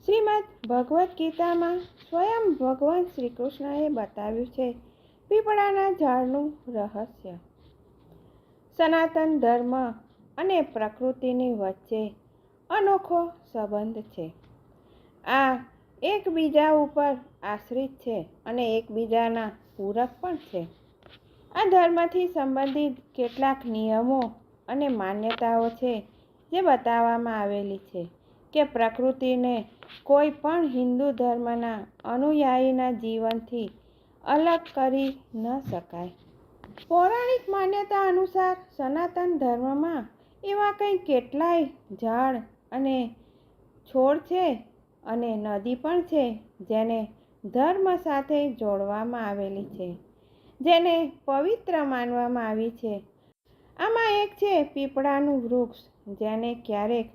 શ્રીમદ્ ભગવદ્ ગીતામાં સ્વયં ભગવાન શ્રી કૃષ્ણએ બતાવ્યું છે પીપળાના ઝાડનું રહસ્ય. સનાતન ધર્મ અને પ્રકૃતિની વચ્ચે અનોખો સંબંધ છે. આ એકબીજા ઉપર આશ્રિત છે અને એકબીજાના પૂરક પણ છે. આ ધર્મથી સંબંધિત કેટલાક નિયમો અને માન્યતાઓ છે જે બતાવવામાં આવેલી છે કે પ્રકૃતિને કોઈ પણ હિન્દુ ધર્મના અનુયાયીના જીવનથી અલગ કરી ન શકાય. પૌરાણિક માન્યતા અનુસાર સનાતન ધર્મમાં એવા કંઈ કેટલાય ઝાડ અને છોડ છે અને નદી પણ છે જેને ધર્મ સાથે જોડવામાં આવેલી છે, જેને પવિત્ર માનવામાં આવી છે. આમાં એક છે પીપળાનું વૃક્ષ, જેને ક્યારેક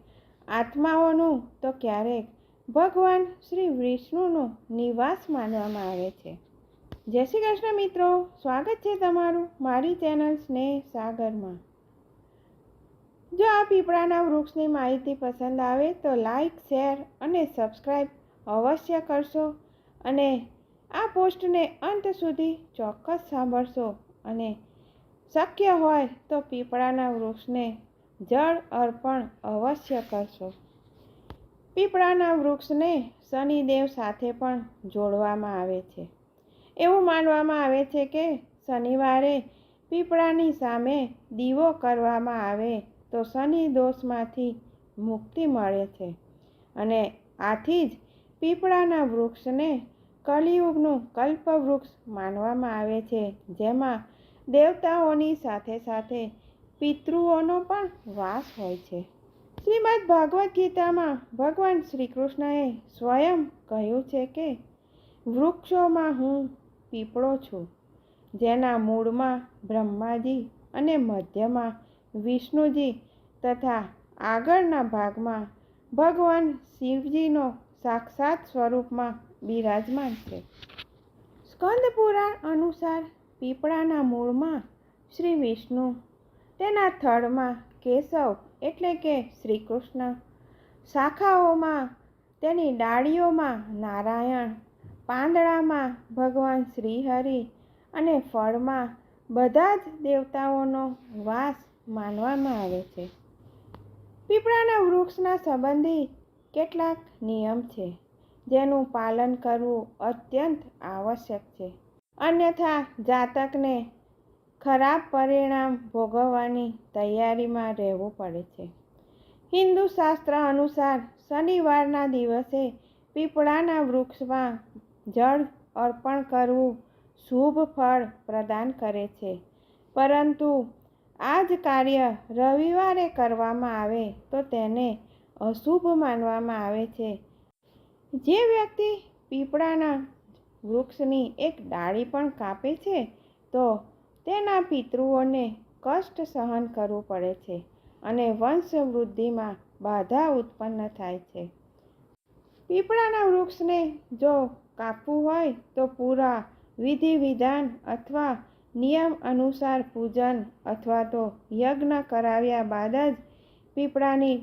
આત્માઓનું તો ક્યારેક ભગવાન શ્રી વિષ્ણુનું નિવાસ માનવામાં આવે છે. જય શ્રી કૃષ્ણ મિત્રો, સ્વાગત છે તમારું મારી ચેનલ સ્નેહ સાગરમાં. જો આ પીપળાના વૃક્ષની માહિતી પસંદ આવે તો લાઈક, શેર અને સબસ્ક્રાઈબ અવશ્ય કરશો અને આ પોસ્ટને અંત સુધી ચોક્કસ સાંભળશો અને શક્ય હોય તો પીપળાના વૃક્ષને જળ અર્પણ અવશ્ય કરશો. પીપળાના વૃક્ષને શનિદેવ સાથે પણ જોડવામાં આવે છે. એવું માનવામાં આવે છે કે શનિવારે પીપળાની સામે દીવો કરવામાં આવે તો શનિ દોષમાંથી મુક્તિ મળે છે અને આથી જ પીપળાના વૃક્ષને કલિયુગનું કલ્પવૃક્ષ માનવામાં આવે છે, જેમાં દેવતાઓની સાથે સાથે પિતૃઓનો પણ વાસ હોય છે. શ્રીમદ્ ભાગવદ્ ગીતામાં ભગવાન શ્રી કૃષ્ણએ સ્વયં કહ્યું છે કે વૃક્ષોમાં હું પીપળો છું, જેના મૂળમાં બ્રહ્માજી અને મધ્યમાં વિષ્ણુજી તથા આગળના ભાગમાં ભગવાન શિવજીનો સાક્ષાત સ્વરૂપમાં બિરાજમાન છે. સ્કંદ પુરાણ અનુસાર પીપળાના મૂળમાં શ્રી વિષ્ણુ, તેના થડમાં કેશવ એટલે કે શ્રી કૃષ્ણ, શાખાઓમાં તેની ડાળીઓમાં નારાયણ, પાંદડામાં ભગવાન શ્રીહરિ અને ફળમાં બધા જ દેવતાઓનો વાસ માનવામાં આવે છે. પીપળાના વૃક્ષના સંબંધી કેટલાક નિયમ છે જેનું પાલન કરવું અત્યંત આવશ્યક છે, અન્યથા જાતકને ખરાબ પરિણામ ભોગવવાની તૈયારીમાં રહેવું પડે છે. હિન્દુ શાસ્ત્ર અનુસાર શનિવારના દિવસે પીપળાના વૃક્ષમાં જળ અર્પણ કરવું શુભ ફળ પ્રદાન કરે છે, પરંતુ આ જ કાર્ય રવિવારે કરવામાં આવે તો તેને અશુભ માનવામાં આવે છે. જે વ્યક્તિ પીપળાના વૃક્ષની એક ડાળી પણ કાપે છે તો તેના પિતૃઓને કષ્ટ સહન કરવું પડે છે અને વંશ વૃદ્ધિમાં બાધા ઉત્પન્ન થાય છે. પીપળાના વૃક્ષને જો કાપવું હોય તો પૂરા વિધિ વિધાન અથવા નિયમ અનુસાર પૂજન અથવા તો યજ્ઞ કરાવ્યા બાદ જ પીપળાની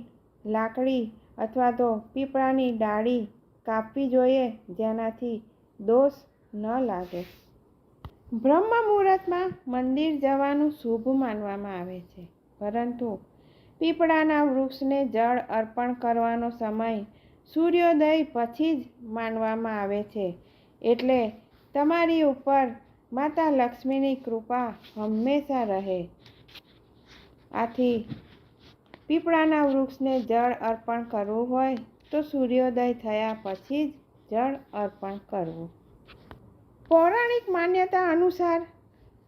લાકડી અથવા તો પીપળાની ડાળી કાપવી જોઈએ, જેનાથી દોષ ન લાગે. બ્રહ્મ મુહૂર્તમાં મંદિર જવાનું શુભ માનવામાં આવે છે, પરંતુ પીપળાના વૃક્ષને જળ અર્પણ કરવાનો સમય સૂર્યોદય પછી જ માનવામાં આવે છે. એટલે તમારી ઉપર માતા લક્ષ્મીની કૃપા હંમેશા રહે. આથી પીપળાના વૃક્ષને જળ અર્પણ કરવું હોય તો સૂર્યોદય થયા પછી જ જળ અર્પણ કરવું. પૌરાણિક માન્યતા અનુસાર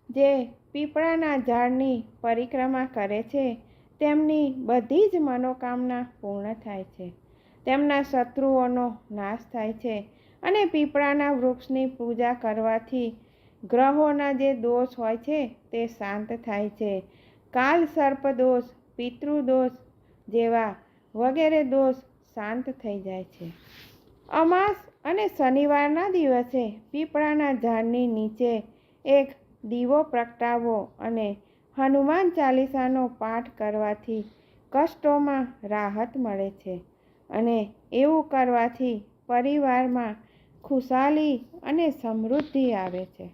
જે પીપળાના ઝાડની પરિક્રમા કરે છે તેમની બધી જ મનોકામના પૂર્ણ થાય છે, તેમના શત્રુઓનો નાશ થાય છે અને પીપળાના વૃક્ષની પૂજા કરવાથી ગ્રહોના જે દોષ હોય છે તે શાંત થાય છે. કાલ સર્પ દોષ, પિતૃદોષ જેવા વગેરે દોષ શાંત થઈ જાય છે. અમાસ અને શનિવારના દિવસે પીપળાના ઝાડની નીચે એક દીવો પ્રગટાવો અને હનુમાન ચાલીસાનો પાઠ કરવાથી કષ્ટોમાં રાહત મળે છે અને એવું કરવાથી પરિવારમાં ખુશાલી અને સમૃદ્ધિ આવે છે.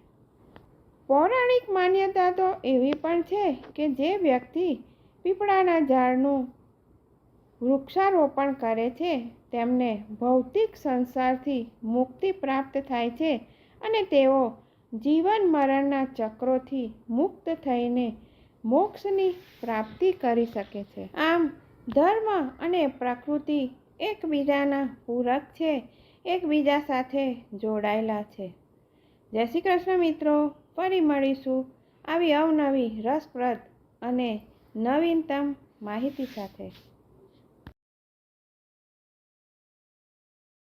પૌરાણિક માન્યતા તો એવી પણ છે કે જે વ્યક્તિ પીપળાના ઝાડનું વૃક્ષારોપણ કરે છે તેમને ભૌતિક સંસારથી મુક્તિ પ્રાપ્ત થાય છે અને તેઓ જીવન મરણના ચક્રોથી મુક્ત થઈને મોક્ષની પ્રાપ્તિ કરી શકે છે. આમ ધર્મ અને પ્રકૃતિ એકબીજાના પૂરક છે, એકબીજા સાથે જોડાયેલા છે. જય શ્રી કૃષ્ણ મિત્રો. ફરી મળીશું આવી અવનવી રસપ્રદ અને નવીનતમ માહિતી સાથે.